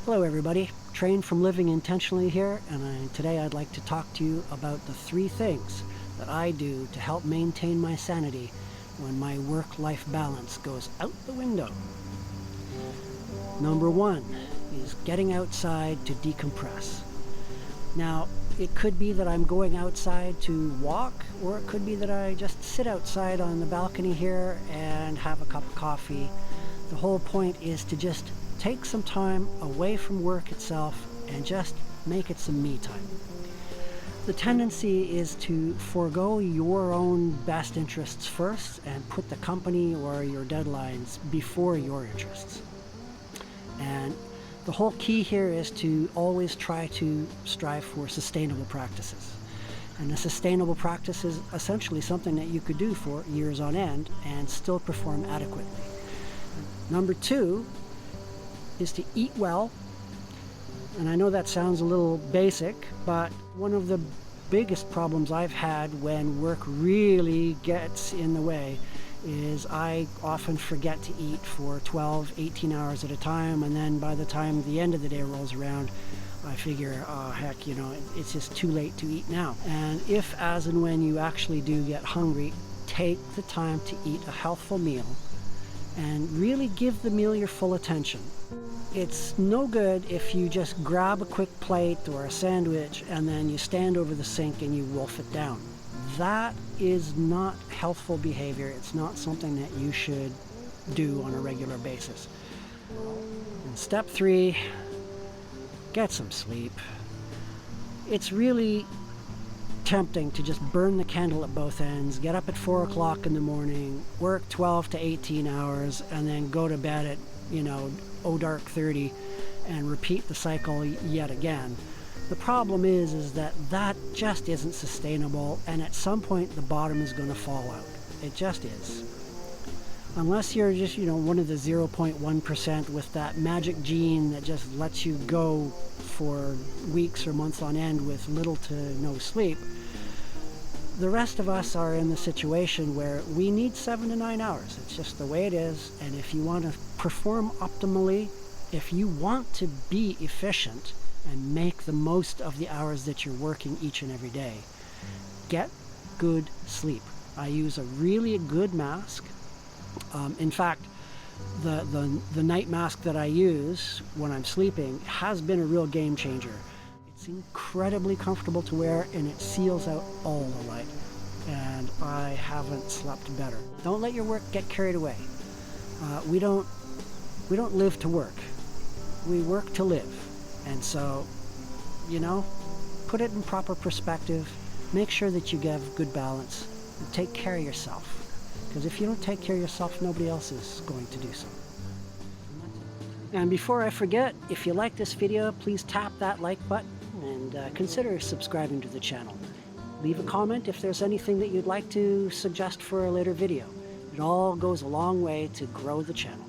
Hello everybody, Train from Living Intentionally here, and today I'd like to talk to you about the 3 things that I do to help maintain my sanity when my work-life balance goes out the window. Number 1 is getting outside to decompress. Now, it could be that I'm going outside to walk, or it could be that I just sit outside on the balcony here and have a cup of coffee. The whole point is to just take some time away from work itself and just make it some me time. The tendency is to forego your own best interests first and put the company or your deadlines before your interests. And the whole key here is to always try to strive for sustainable practices. And a sustainable practice is essentially something that you could do for years on end and still perform adequately. Number 2 is to eat well. And I know that sounds a little basic, but one of the biggest problems I've had when work really gets in the way is I often forget to eat for 12, 18 hours at a time, and then by the time the end of the day rolls around, I figure, oh heck, it's just too late to eat now. And if, as and when you actually do get hungry, take the time to eat a healthful meal and really give the meal your full attention. It's no good if you just grab a quick plate or a sandwich and then you stand over the sink and you wolf it down. That is not healthful behavior. It's not something that you should do on a regular basis. And step 3, get some sleep. It's really tempting to just burn the candle at both ends, get up at 4 o'clock in the morning, work 12 to 18 hours, and then go to bed at, dark 30 and repeat the cycle yet again. The problem is that just isn't sustainable, and at some point the bottom is going to fall out. It just is. Unless you're just, one of the 0.1% with that magic gene that just lets you go for weeks or months on end with little to no sleep, the rest of us are in the situation where we need 7 to 9 hours. It's just the way it is. And if you want to perform optimally, if you want to be efficient and make the most of the hours that you're working each and every day, get good sleep. I use a really good mask. In fact, the night mask that I use when I'm sleeping has been a real game changer. It's incredibly comfortable to wear, and it seals out all the light. And I haven't slept better. Don't let your work get carried away. We don't live to work. We work to live. And so, put it in proper perspective. Make sure that you give good balance. And take care of yourself. Because if you don't take care of yourself, nobody else is going to do so. And before I forget, if you like this video, please tap that like button and consider subscribing to the channel. Leave a comment if there's anything that you'd like to suggest for a later video. It all goes a long way to grow the channel.